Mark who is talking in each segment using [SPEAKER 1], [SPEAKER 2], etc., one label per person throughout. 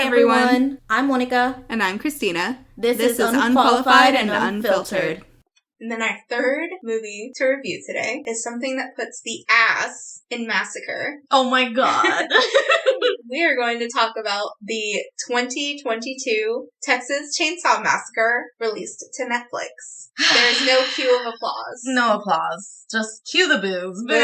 [SPEAKER 1] everyone. I'm Monica.
[SPEAKER 2] And I'm Christina.
[SPEAKER 1] This is Unqualified and Unfiltered.
[SPEAKER 3] And then our third movie to review today is something that puts the ass in massacre.
[SPEAKER 1] Oh my god.
[SPEAKER 3] We are going to talk about the 2022 Texas Chainsaw Massacre released to Netflix. There is no cue of applause.
[SPEAKER 1] No applause. Just cue the boos. Boo!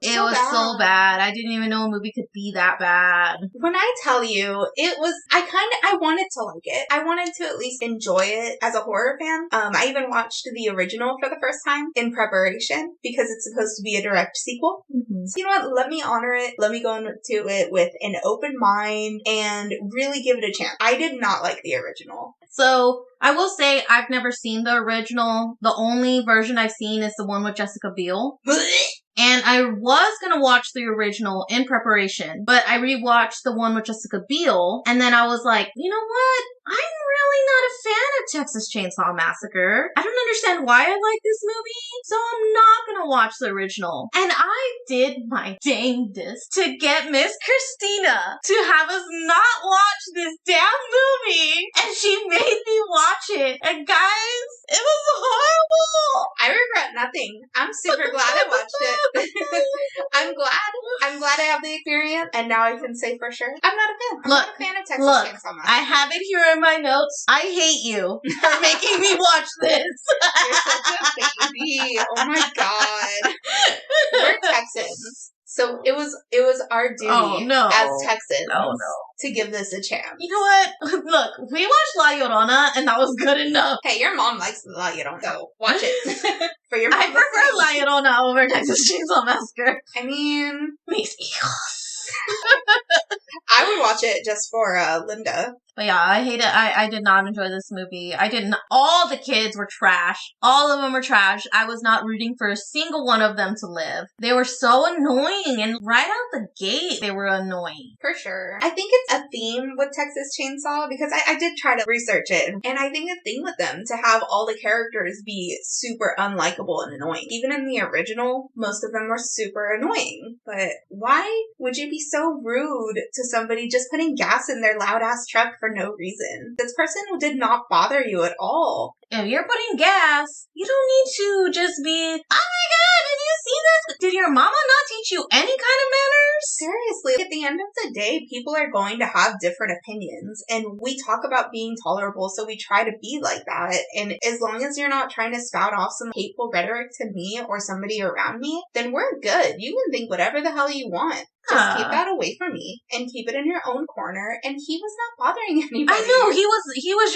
[SPEAKER 1] It was so bad. I didn't even know a movie could be that bad.
[SPEAKER 3] When I tell you, it was, I wanted to like it. I wanted to at least enjoy it as a horror fan. I even watched the original for the first time in preparation because it's supposed to be a direct sequel.
[SPEAKER 1] Mm-hmm.
[SPEAKER 3] So you know what? Let me honor it. Let me go into it with an open mind and really give it a chance. I did not like the original.
[SPEAKER 1] So, I will say I've never seen the original. The only version I've seen is the one with Jessica Biel. And I was going to watch the original in preparation, but I rewatched the one with Jessica Biel, and then I was like, you know what? I'm really not a fan of Texas Chainsaw Massacre. I don't understand why I like this movie, so I'm not going to watch the original. And I did my dangdest to get Miss Christina to have us not watch this damn movie, and she made me watch it. And guys, it was horrible.
[SPEAKER 3] I regret nothing. I'm super glad I watched it. I'm glad I have the experience, and now I can say for sure I'm not a fan. I'm not a fan of Texas Chainsaw Massacre.
[SPEAKER 1] I have it here in my notes. I hate you for making me watch this.
[SPEAKER 3] You're such a baby. Oh my god. We're Texans. So it was our duty as Texans to give this a chance.
[SPEAKER 1] You know what? Look, we watched La Llorona, and that was good enough.
[SPEAKER 3] Hey, your mom likes La Llorona, so watch it. For your mom.
[SPEAKER 1] I prefer La Llorona over Texas Chainsaw Massacre.
[SPEAKER 3] I mean,
[SPEAKER 1] mis hijos.
[SPEAKER 3] I would watch it just for Linda.
[SPEAKER 1] But yeah, I hate it. I did not enjoy this movie. I didn't. All the kids were trash. All of them were trash. I was not rooting for a single one of them to live. They were so annoying, and right out the gate, they were annoying.
[SPEAKER 3] For sure. I think it's a theme with Texas Chainsaw, because I did try to research it, and I think a theme with them to have all the characters be super unlikable and annoying. Even in the original, most of them were super annoying. But why would you be so rude to somebody just putting gas in their loud-ass truck for no reason? This person did not bother you at all.
[SPEAKER 1] If you're putting gas, you don't need to just be, oh my god, did you see this? Did your mama not teach you any kind of manners?
[SPEAKER 3] Seriously, at the end of the day, people are going to have different opinions, and we talk about being tolerable, so we try to be like that. And as long as you're not trying to spout off some hateful rhetoric to me or somebody around me, then we're good. You can think whatever the hell you want. Just keep that away from me and keep it in your own corner. And he was not bothering anybody.
[SPEAKER 1] I know, he was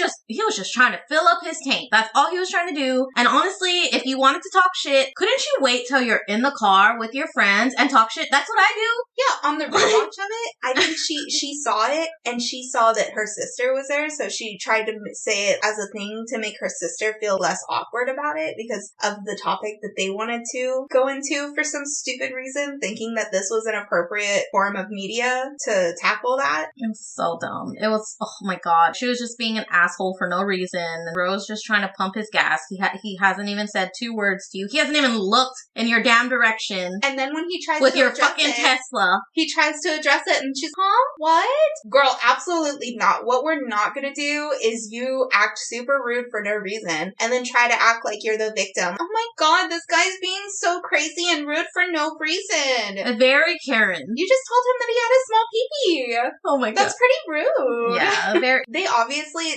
[SPEAKER 1] just trying to fill up his tank. That's all he was trying to do. And honestly, if you wanted to talk shit, couldn't you wait till you're in the car with your friends and talk shit? That's what I do.
[SPEAKER 3] Yeah, on the rewatch of it, I think she saw it, and she saw that her sister was there, so she tried to say it as a thing to make her sister feel less awkward about it because of the topic that they wanted to go into for some stupid reason, thinking that this was an appropriate form of media to tackle that.
[SPEAKER 1] It's so dumb. It was, oh my god. She was just being an asshole for no reason. Rose just trying to pump his gas. He hasn't even said 2 words to you. He hasn't even looked in your damn direction.
[SPEAKER 3] And then when he tries
[SPEAKER 1] with
[SPEAKER 3] to
[SPEAKER 1] your
[SPEAKER 3] address
[SPEAKER 1] fucking
[SPEAKER 3] it,
[SPEAKER 1] Tesla,
[SPEAKER 3] he tries to address it, and she's, huh? What? Girl, absolutely not. What we're not gonna do is you act super rude for no reason, and then try to act like you're the victim. Oh my god, this guy's being so crazy and rude for no reason.
[SPEAKER 1] Very Karen.
[SPEAKER 3] You just told him that he had a small pee-pee.
[SPEAKER 1] Oh my god.
[SPEAKER 3] That's pretty rude.
[SPEAKER 1] Yeah.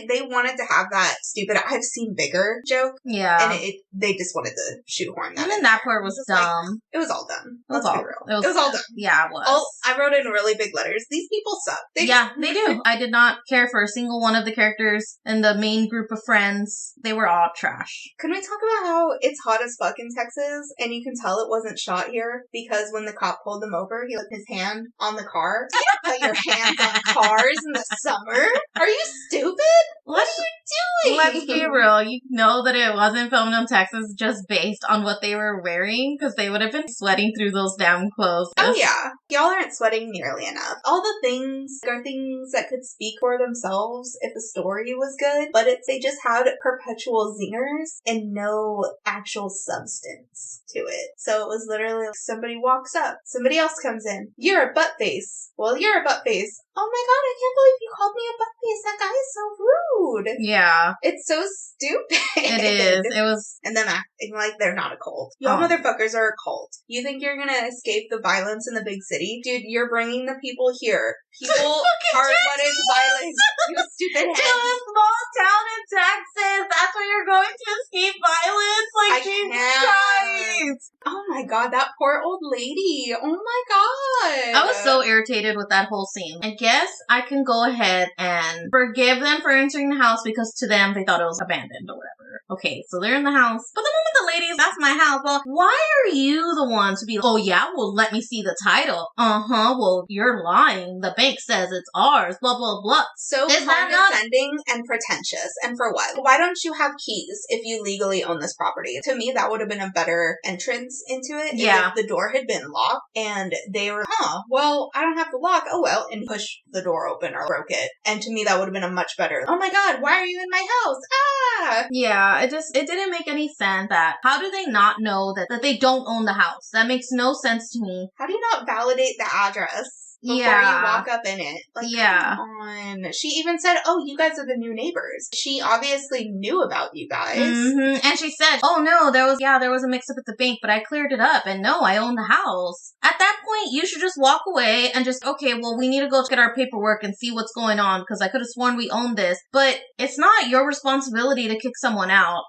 [SPEAKER 3] They wanted to have that stupid I've seen bigger joke.
[SPEAKER 1] Yeah.
[SPEAKER 3] And they just wanted to shoehorn that.
[SPEAKER 1] Even that part was dumb.
[SPEAKER 3] It was all dumb.
[SPEAKER 1] Let's
[SPEAKER 3] be real. It was all dumb.
[SPEAKER 1] Yeah, it was.
[SPEAKER 3] I wrote in really big letters, these people suck.
[SPEAKER 1] They do. I did not care for a single one of the characters in the main group of friends. They were all trash.
[SPEAKER 3] Can we talk about how it's hot as fuck in Texas, and you can tell it wasn't shot here because when the cop pulled him over, he put his hand on the car. You don't put your hands on cars in the summer. Are you stupid? What are you doing?
[SPEAKER 1] Let's be real. You know that it wasn't filmed in Texas just based on what they were wearing, because they would have been sweating through those damn clothes.
[SPEAKER 3] Oh yeah. Y'all aren't sweating nearly enough. All the things are things that could speak for themselves if the story was good, but they just had perpetual zingers and no actual substance to it. So it was literally like somebody walks up, somebody else comes in. You're a butt face. Well, you're you're a butt face. Oh my god, I can't believe you called me a butt face. That guy is so rude.
[SPEAKER 1] Yeah.
[SPEAKER 3] It's so stupid.
[SPEAKER 1] It is. It was.
[SPEAKER 3] And them acting like they're not a cult. Y'all motherfuckers are a cult. You think you're gonna escape the violence in the big city? Dude, you're bringing the people here. People are what is violence. You stupid head.
[SPEAKER 1] To a small town in Texas. That's where you're going to escape violence? Like, Jesus Christ.
[SPEAKER 3] Oh my god, that poor old lady. Oh my god.
[SPEAKER 1] I was so irritated with that whole scene. I guess I can go ahead and forgive them for entering the house because to them they thought it was abandoned or whatever. Okay, so they're in the house. But the moment the ladies, that's my house. Well, why are you the one to be, oh yeah, well let me see the title. Well you're lying. The bank says it's ours. Blah, blah, blah.
[SPEAKER 3] So condescending and pretentious. And for what? Why don't you have keys if you legally own this property? To me, that would have been a better entrance into it.
[SPEAKER 1] Yeah.
[SPEAKER 3] If the door had been locked and they were, well, I don't have to lock. Oh well, and push the door open or broke it. And to me, that would have been a much better, oh my god, why are you in my house? Ah!
[SPEAKER 1] Yeah, it didn't make any sense that, how do they not know that they don't own the house? That makes no sense to me.
[SPEAKER 3] How do you not validate the address before you walk up in it? Like, come on. She even said, oh, you guys are the new neighbors. She obviously knew about you guys.
[SPEAKER 1] Mm-hmm. And she said, oh no, there was a mix up at the bank, but I cleared it up and no, I own the house. At that point, you should just walk away and just, okay, well, we need to go get our paperwork and see what's going on because I could have sworn we owned this. But it's not your responsibility to kick someone out.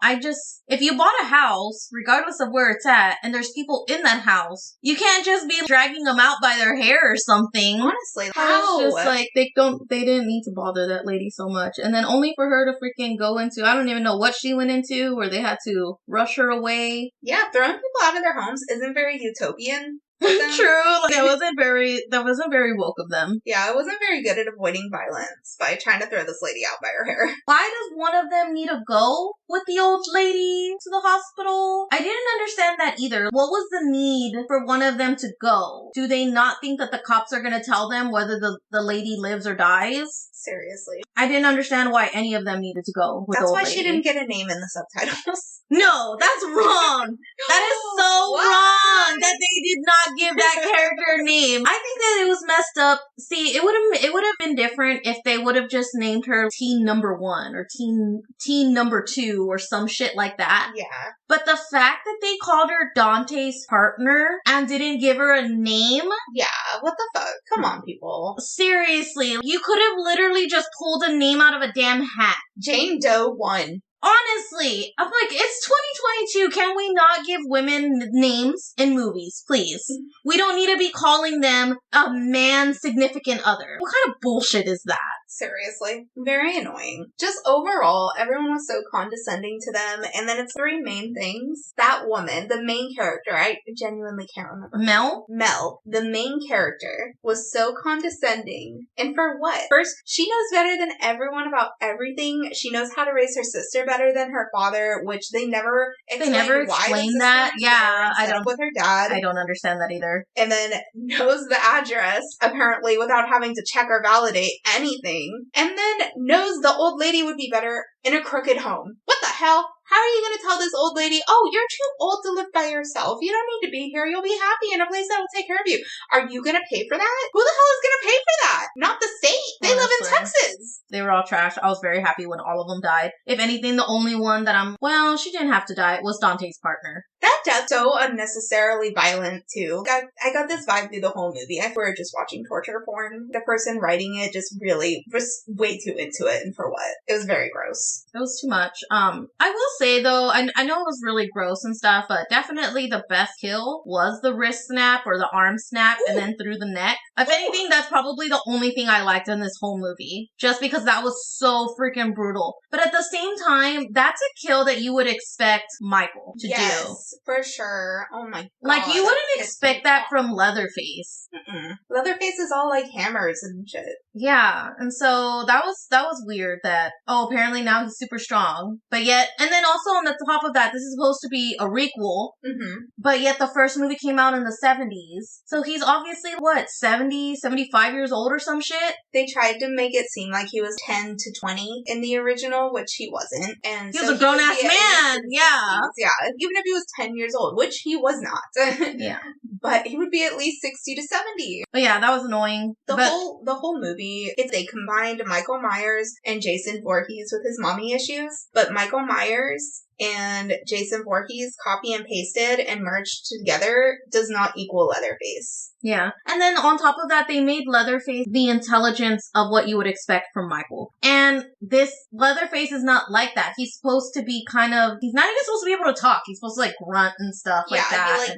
[SPEAKER 1] If you bought a house, regardless of where it's at, and there's people in that house, you can't just be dragging them out by their hair or something.
[SPEAKER 3] Honestly,
[SPEAKER 1] how? It's just like, they didn't need to bother that lady so much. And then only for her to freaking go into, I don't even know what she went into, where they had to rush her away.
[SPEAKER 3] Yeah, throwing people out of their homes isn't very utopian.
[SPEAKER 1] True. That wasn't very woke of them.
[SPEAKER 3] Yeah, I wasn't very good at avoiding violence by trying to throw this lady out by her hair.
[SPEAKER 1] Why does one of them need to go with the old lady to the hospital? I didn't understand that either. What was the need for one of them to go? Do they not think that the cops are going to tell them whether the lady lives or dies?
[SPEAKER 3] Seriously.
[SPEAKER 1] I didn't understand why any of them needed to go with the old lady.
[SPEAKER 3] That's why she didn't get a name in the subtitles.
[SPEAKER 1] No, that's wrong. That is so wrong that they did not give that character a name. I think that it was messed up. See, it would have been different if they would have just named her Teen Number 1 or Teen Number 2 or some shit like that.
[SPEAKER 3] Yeah.
[SPEAKER 1] But the fact that they called her Dante's partner and didn't give her a name?
[SPEAKER 3] Yeah, what the fuck? Come on, people.
[SPEAKER 1] Seriously, you could have literally just pulled a name out of a damn hat.
[SPEAKER 3] Jane Doe 1.
[SPEAKER 1] Honestly, I'm like, it's 2022. Can we not give women names in movies, please? We don't need to be calling them a man's significant other. What kind of bullshit is that?
[SPEAKER 3] Seriously. Very annoying. Just overall, everyone was so condescending to them. And then it's three main things. That woman, the main character, I genuinely can't remember. Mel, the main character, was so condescending. And for what? First, she knows better than everyone about everything. She knows how to raise her sister better than her father, which they never explained that.
[SPEAKER 1] Yeah, I don't.
[SPEAKER 3] With her dad.
[SPEAKER 1] I don't understand that either.
[SPEAKER 3] And then knows the address, apparently, without having to check or validate anything. And then knows the old lady would be better in a crooked home. What the hell? How are you going to tell this old lady, oh, you're too old to live by yourself. You don't need to be here. You'll be happy in a place that will take care of you. Are you going to pay for that? Who the hell is going to pay for that? Not the state. They live in Texas.
[SPEAKER 1] They were all trash. I was very happy when all of them died. If anything, the only one that she didn't have to die, was Dante's partner.
[SPEAKER 3] That death's so unnecessarily violent, too. I got this vibe through the whole movie. I swear just watching torture porn. The person writing it just really was way too into it, and for what? It was very gross.
[SPEAKER 1] It was too much. I will say, though, I know it was really gross and stuff, but definitely the best kill was the wrist snap or the arm snap. Ooh. And then through the neck. If anything, that's probably the only thing I liked in this whole movie. Just because that was so freaking brutal. But at the same time, that's a kill that you would expect Michael to do.
[SPEAKER 3] Yes, for sure. Oh my god.
[SPEAKER 1] Like, you wouldn't expect that from Leatherface.
[SPEAKER 3] Leatherface is all like hammers and shit.
[SPEAKER 1] Yeah, and so that was weird that, apparently now he's super strong. But yet, and then also on the top of that, this is supposed to be a requel. Mm-hmm. But yet the first movie came out in the 70s. So he's obviously, 70, 75 years old or some shit?
[SPEAKER 3] They tried to make it seem like he was 10 to 20 in the original, which he wasn't. And
[SPEAKER 1] he was a grown-ass man, yeah.
[SPEAKER 3] Yeah, even if he was 10 years old, which he was not.
[SPEAKER 1] Yeah.
[SPEAKER 3] but he would be at least 60 to 70.
[SPEAKER 1] But yeah, that was annoying.
[SPEAKER 3] The whole movie, they combined Michael Myers and Jason Voorhees with his mommy issues, but Michael Myers and Jason Voorhees copy and pasted and merged together does not equal Leatherface.
[SPEAKER 1] Yeah. And then on top of that, they made Leatherface the intelligence of what you would expect from Michael. And this Leatherface is not like that. He's supposed to be he's not even supposed to be able to talk. He's supposed to like grunt and stuff like that.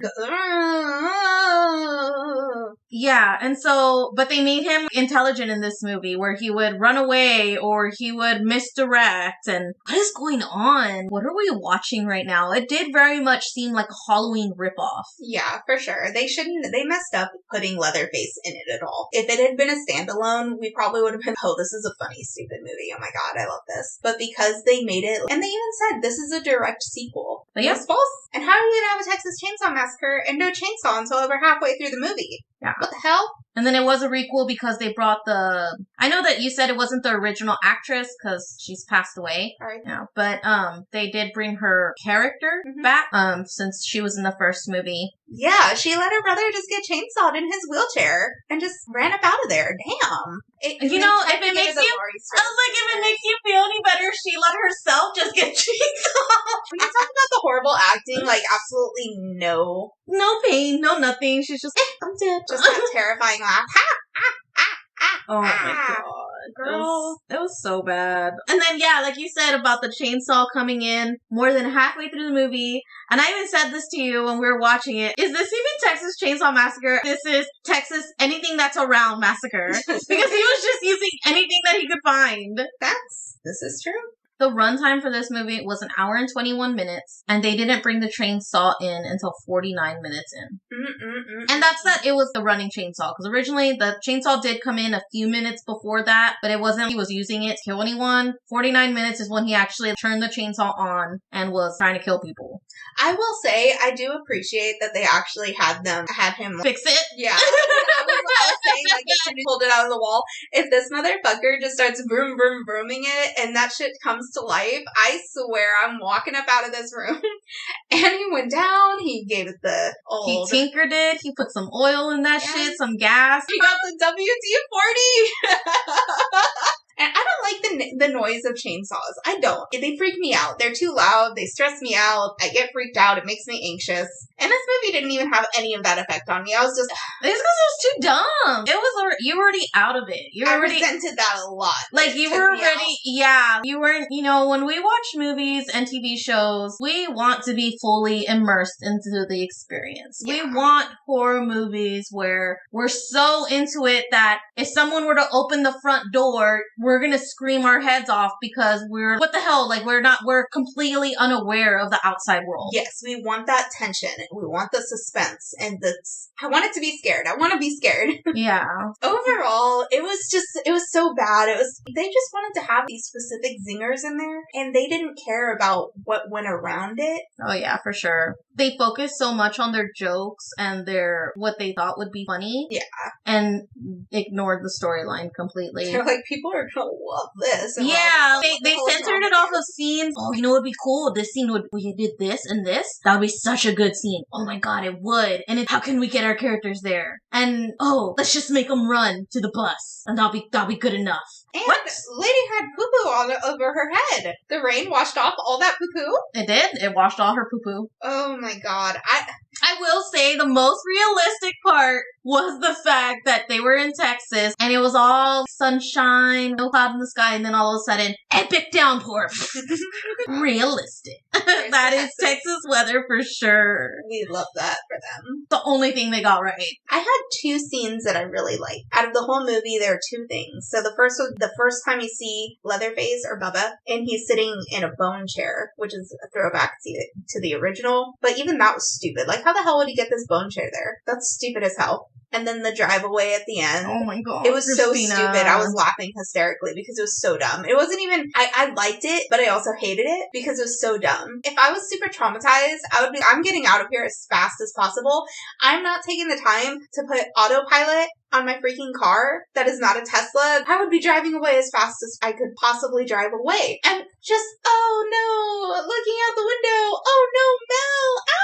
[SPEAKER 1] Yeah, and so, but they made him intelligent in this movie where he would run away or he would misdirect. And what is going on? What are we watching right now? It did very much seem like a Halloween ripoff.
[SPEAKER 3] Yeah, for sure. They messed up putting Leatherface in it at all. If it had been a standalone, we probably would have been, oh, this is a funny, stupid movie. Oh my god, I love this. But because they made it, and they even said this is a direct sequel.
[SPEAKER 1] But yeah.
[SPEAKER 3] It was false. And how are you gonna have a Texas Chainsaw Massacre and no chainsaw until over halfway through the movie?
[SPEAKER 1] Yeah.
[SPEAKER 3] What the hell?
[SPEAKER 1] And then it was a requel because they brought I know that you said it wasn't the original actress because she's passed away.
[SPEAKER 3] Sorry.
[SPEAKER 1] Yeah, but they did bring her character back since she was in the first movie.
[SPEAKER 3] Yeah, she let her brother just get chainsawed in his wheelchair and just ran up out of there. Damn.
[SPEAKER 1] If it makes you feel any better, she let herself just get chainsawed.
[SPEAKER 3] When you talk about the horrible acting, like absolutely no
[SPEAKER 1] pain, no nothing. She's just, I'm dead.
[SPEAKER 3] Just that terrifying laugh.
[SPEAKER 1] Oh my god, girl. It was so bad. And then, yeah, like you said about the chainsaw coming in more than halfway through the movie. And I even said this to you when we were watching it. Is this even Texas Chainsaw Massacre? This is Texas Anything That's Around Massacre. Because he was just using anything that he could find.
[SPEAKER 3] This is true.
[SPEAKER 1] The runtime for this movie was 1 hour and 21 minutes, and they didn't bring the chainsaw in until 49 minutes in. And that's that it was the running chainsaw, because originally the chainsaw did come in a few minutes before that, but it wasn't he was using it to kill anyone. 49 minutes is when he actually turned the chainsaw on and was trying to kill people.
[SPEAKER 3] I will say, I do appreciate that they actually had him
[SPEAKER 1] fix it.
[SPEAKER 3] Yeah. I was saying, like, as soon as he pulled it out of the wall, if this motherfucker just starts broom, broom, brooming it, and that shit comes to life, I swear I'm walking up out of this room. And he went down, he gave it the old...
[SPEAKER 1] He tinkered it, he put some oil in that shit, some gas.
[SPEAKER 3] He got the WD-40! And I don't like the noise of chainsaws. I don't. They freak me out. They're too loud. They stress me out. I get freaked out. It makes me anxious. And this movie didn't even have any of that effect on me. I was just...
[SPEAKER 1] It's because it was too dumb. You were already out of it.
[SPEAKER 3] I resented that a lot.
[SPEAKER 1] Like, you were already... Yeah. You weren't... when we watch movies and TV shows, we want to be fully immersed into the experience. Yeah. We want horror movies where we're so into it that if someone were to open the front door... we're gonna scream our heads off because what the hell? Like, we're completely unaware of the outside world.
[SPEAKER 3] Yes, we want that tension. We want the suspense. And I want it to be scared. I want to be scared.
[SPEAKER 1] Yeah.
[SPEAKER 3] Overall, it was so bad. They just wanted to have these specific zingers in there, and they didn't care about what went around it.
[SPEAKER 1] Oh yeah, for sure. They focused so much on their jokes and what they thought would be funny.
[SPEAKER 3] Yeah.
[SPEAKER 1] And ignored the storyline completely.
[SPEAKER 3] They're like, people are gonna love this. And
[SPEAKER 1] yeah, they centered it off of scenes. Oh, you know what would be cool? This scene we did this and this. That would be such a good scene. Oh my god, it would. And how can we get our characters there? And let's just make them run to the bus, and that'll be good enough.
[SPEAKER 3] And lady had poo-poo all over her head. The rain washed off all that poo-poo.
[SPEAKER 1] It did. It washed all her poo-poo.
[SPEAKER 3] Oh my god.
[SPEAKER 1] I will say the most realistic part was the fact that they were in Texas and it was all sunshine, no cloud in the sky, and then all of a sudden, epic downpour. Realistic. That is Texas weather for sure.
[SPEAKER 3] We love that for them.
[SPEAKER 1] The only thing they got right.
[SPEAKER 3] I had 2 scenes that I really liked. Out of the whole movie, there are 2 things. So the first was the first time you see Leatherface or Bubba, and he's sitting in a bone chair, which is a throwback to the original. But even that was stupid. Like, how the hell would he get this bone chair there? That's stupid as hell. And then the drive away at the end.
[SPEAKER 1] Oh my god.
[SPEAKER 3] It was Christina. So stupid. I was laughing hysterically because it was so dumb. It wasn't even, I liked it, but I also hated it because it was so dumb. If I was super traumatized, I'm getting out of here as fast as possible. I'm not taking the time to put autopilot on my freaking car that is not a Tesla. I would be driving away as fast as I could possibly drive away. And just, oh no, looking out the window. Oh no, Mel. Ah!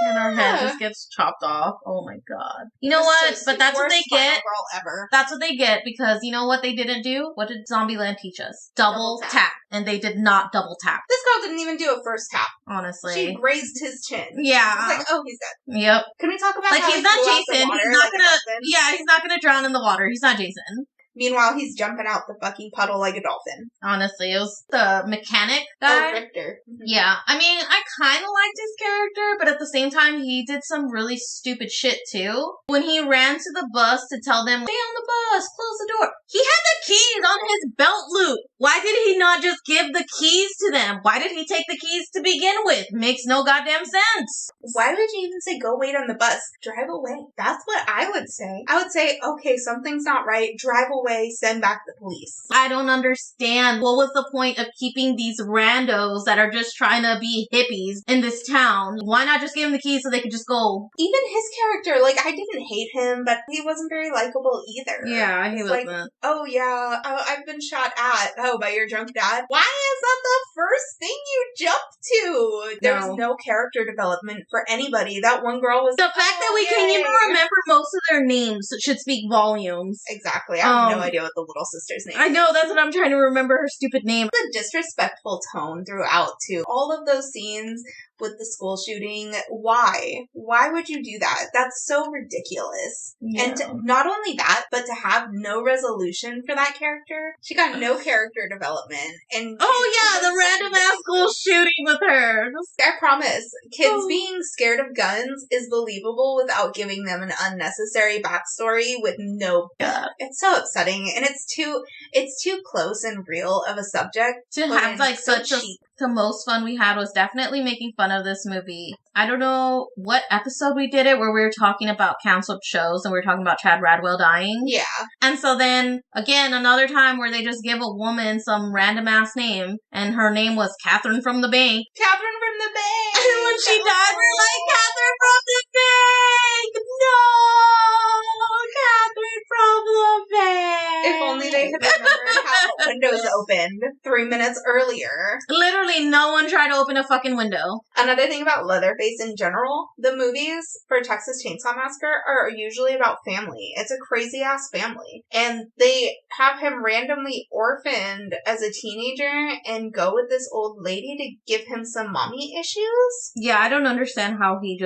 [SPEAKER 1] And her head just gets chopped off. Oh my god. You know
[SPEAKER 3] It's
[SPEAKER 1] what?
[SPEAKER 3] just
[SPEAKER 1] But that's what they
[SPEAKER 3] worst
[SPEAKER 1] get.
[SPEAKER 3] final girl ever.
[SPEAKER 1] That's what they get because you know what they didn't do? What did Zombieland teach us? Double tap. And they did not double tap.
[SPEAKER 3] This girl didn't even do a first tap.
[SPEAKER 1] Honestly.
[SPEAKER 3] She grazed his chin.
[SPEAKER 1] Yeah.
[SPEAKER 3] It's like, oh, he's dead.
[SPEAKER 1] Yep.
[SPEAKER 3] Can we talk about
[SPEAKER 1] like
[SPEAKER 3] how
[SPEAKER 1] he's not
[SPEAKER 3] flew out the
[SPEAKER 1] Jason.
[SPEAKER 3] water
[SPEAKER 1] He's not
[SPEAKER 3] like a
[SPEAKER 1] gonna.
[SPEAKER 3] dolphin?
[SPEAKER 1] Yeah, he's not gonna drown in the water. He's not Jason.
[SPEAKER 3] Meanwhile, he's jumping out the fucking puddle like a dolphin.
[SPEAKER 1] Honestly, it was the mechanic
[SPEAKER 3] Oh,
[SPEAKER 1] guy.
[SPEAKER 3] Richter. Mm-hmm.
[SPEAKER 1] Yeah, I mean, I kind of liked his character, but at the same time, he did some really stupid shit too. When he ran to the bus to tell them, stay on the bus, close the door, he had the keys on his belt loop. Why did he not just give the keys to them? Why did he take the keys to begin with? Makes no goddamn sense.
[SPEAKER 3] Why would you even say go wait on the bus? Drive away. That's what I would say. I would say, okay, something's not right. Drive away, send back the police.
[SPEAKER 1] I don't understand. What was the point of keeping these randos that are just trying to be hippies in this town? Why not just give them the keys so they could just go?
[SPEAKER 3] Even his character, like, I didn't hate him, but he wasn't very likable either.
[SPEAKER 1] Yeah, he wasn't.
[SPEAKER 3] Like, oh yeah, I've been shot at. Oh, by your drunk dad? Why is that the first thing you jump to? There was no character development for anybody. That one girl was...
[SPEAKER 1] The fact that we can even remember most of their names should speak volumes.
[SPEAKER 3] Exactly. I have no idea what the little sister's name is.
[SPEAKER 1] I know, that's what I'm trying to remember, her stupid name.
[SPEAKER 3] The disrespectful tone throughout, too. All of those scenes with the school shooting, why? Why would you do that? That's so ridiculous.
[SPEAKER 1] Yeah.
[SPEAKER 3] And not only that, but to have no resolution for that character. She got no character development. And
[SPEAKER 1] oh yeah, the random ass school shooting with her.
[SPEAKER 3] I promise, kids being scared of guns is believable without giving them an unnecessary backstory with no...
[SPEAKER 1] Yeah.
[SPEAKER 3] It's so upsetting, and it's too close and real of a subject.
[SPEAKER 1] To have like such a... The most fun we had was definitely making fun of this movie. I don't know what episode we did it where we were talking about canceled shows and we were talking about Chad Radwell dying.
[SPEAKER 3] Yeah.
[SPEAKER 1] And so then, again, another time where they just give a woman some random ass name and her name was Catherine from the Bank.
[SPEAKER 3] Catherine from the Bank!
[SPEAKER 1] And when she died, we're like, Catherine from the Bank! No! Catherine from the Bank!
[SPEAKER 3] If only they had remembered how the windows opened 3 minutes earlier.
[SPEAKER 1] Literally, no one tried to open a fucking window.
[SPEAKER 3] Another thing about Leatherface in general, the movies for Texas Chainsaw Massacre are usually about family. It's a crazy-ass family. And they have him randomly orphaned as a teenager and go with this old lady to give him some mommy issues.
[SPEAKER 1] Yeah, I don't understand how he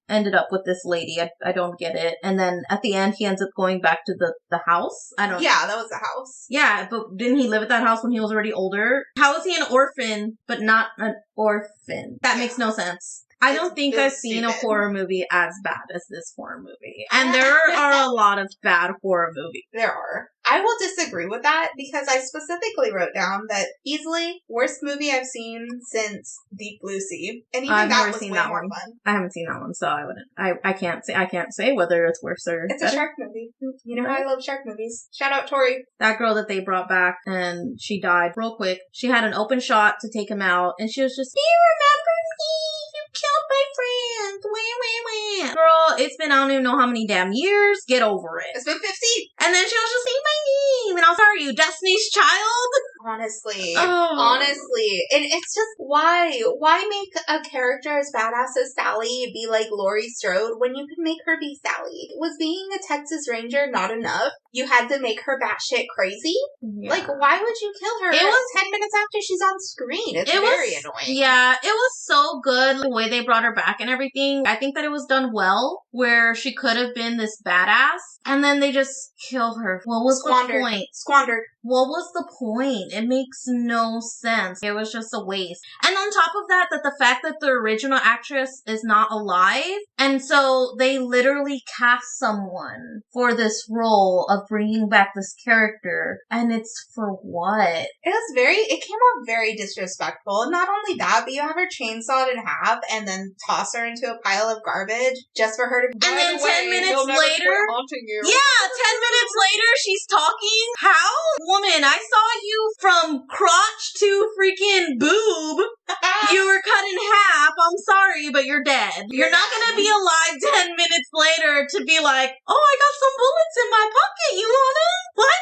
[SPEAKER 1] ended up with this lady. I don't get it. And then at the end, he ends up going back to the house. I don't know.
[SPEAKER 3] Yeah, that was the house.
[SPEAKER 1] Yeah, but didn't he live at that house when he was already older? How is he an orphan, but not an orphan? That makes no sense. I don't think I've seen a horror movie as bad as this horror movie. And there are a lot of bad horror movies.
[SPEAKER 3] There are. I will disagree with that because I specifically wrote down that easily worst movie I've seen since Deep Blue Sea. And even
[SPEAKER 1] I've
[SPEAKER 3] that
[SPEAKER 1] never
[SPEAKER 3] was
[SPEAKER 1] seen
[SPEAKER 3] way
[SPEAKER 1] that
[SPEAKER 3] more
[SPEAKER 1] one.
[SPEAKER 3] fun.
[SPEAKER 1] I haven't seen that one, so I wouldn't. I can't say whether it's worse or
[SPEAKER 3] It's
[SPEAKER 1] better.
[SPEAKER 3] a shark movie. You know how I love shark movies. Shout out Tori.
[SPEAKER 1] That girl that they brought back and she died real quick. She had an open shot to take him out and she was just, do you remember me? You killed my friend. Wah, wah, wah. Girl, it's been I don't even know how many damn years. Get over it.
[SPEAKER 3] It's been 15.
[SPEAKER 1] And then she was just saying my name. And I was, are you Destiny's Child?
[SPEAKER 3] Honestly.
[SPEAKER 1] Oh.
[SPEAKER 3] Honestly. And it's just, why? Why make a character as badass as Sally be like Laurie Strode when you can make her be Sally? Was being a Texas Ranger not enough? You had to make her batshit crazy?
[SPEAKER 1] Yeah.
[SPEAKER 3] Like, why would you kill her?
[SPEAKER 1] It was
[SPEAKER 3] 10 minutes after she's on screen. It's very annoying.
[SPEAKER 1] Yeah, it was so good the way they brought her back and everything. I think that it was done well, where she could have been this badass, and then they just kill her. What was the point?
[SPEAKER 3] Squandered.
[SPEAKER 1] What was the point? It makes no sense. It was just a waste. And on top of that, the fact that the original actress is not alive, and so they literally cast someone for this role of bringing back this character, and it's for what?
[SPEAKER 3] It came off very disrespectful. And not only that, but you have her chainsawed in half and then toss her into a pile of garbage just for her to...
[SPEAKER 1] And then 10 minutes later... Yeah, 10 minutes later, she's talking. How? Woman, I saw you from crotch to freaking boob. You were cut in half. I'm sorry, but you're dead. You're not gonna be alive 10 minutes later to be like, oh, I got some bullets in my pocket. You want them? What?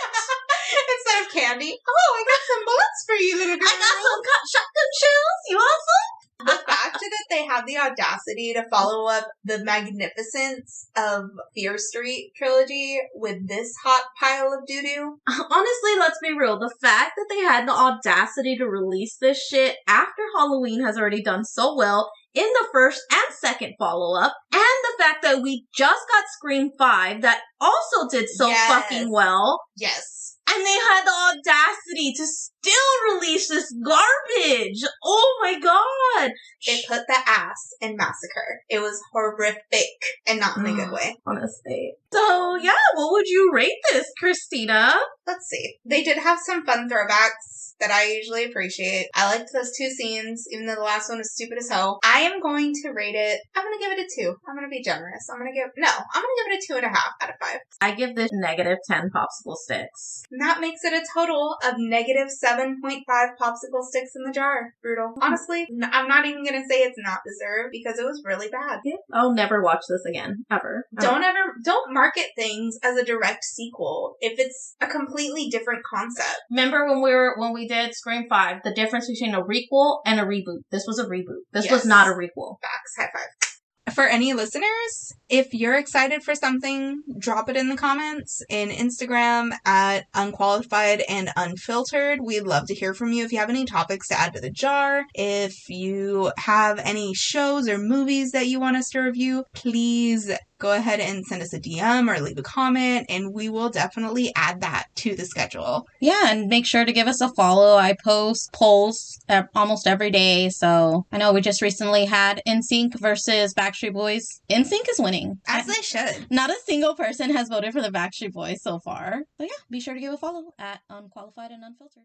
[SPEAKER 3] Instead of candy. Oh, I got some bullets for you, little girl.
[SPEAKER 1] I got some shotgun shells. You want some?
[SPEAKER 3] The fact that they have the audacity to follow up the magnificence of Fear Street trilogy with this hot pile of doo-doo.
[SPEAKER 1] Honestly, let's be real. The fact that they had the audacity to release this shit after Halloween has already done so well in the first and second follow-up, and the fact that we just got Scream 5 that also did so fucking well.
[SPEAKER 3] Yes.
[SPEAKER 1] And they had the audacity to still release this garbage. Oh my god.
[SPEAKER 3] They put the ass in Massacre. It was horrific and not in a good way.
[SPEAKER 1] Honestly. So, yeah, what would you rate this, Christina?
[SPEAKER 3] Let's see. They did have some fun throwbacks that I usually appreciate. I liked those 2 scenes, even though the last one was stupid as hell. I am going to rate it, I'm going to give it a 2. I'm going to be generous. I'm going to give it a 2.5 out of 5.
[SPEAKER 1] I give this negative 10 popsicle sticks.
[SPEAKER 3] And that makes it a total of negative 7.5 popsicle sticks in the jar. Brutal. Honestly, I'm not even going to say it's not deserved because it was really bad.
[SPEAKER 1] Yeah. I'll never watch this again. Ever.
[SPEAKER 3] Don't market things as a direct sequel if it's a completely different concept.
[SPEAKER 1] Remember when we did Scream 5, the difference between a requel and a reboot. This was a reboot. This was not a requel.
[SPEAKER 3] Facts. High five. For any listeners, if you're excited for something, drop it in the comments in Instagram at unqualified and unfiltered. We'd love to hear from you. If you have any topics to add to the jar, if you have any shows or movies that you want us to review, please go ahead and send us a DM or leave a comment, and we will definitely add that to the schedule.
[SPEAKER 1] Yeah, and make sure to give us a follow. I post polls almost every day, so I know we just recently had NSYNC versus Backstreet Boys. NSYNC is winning.
[SPEAKER 3] As they should.
[SPEAKER 1] Not a single person has voted for the Backstreet Boys so far. But yeah, be sure to give a follow at Unqualified and Unfiltered.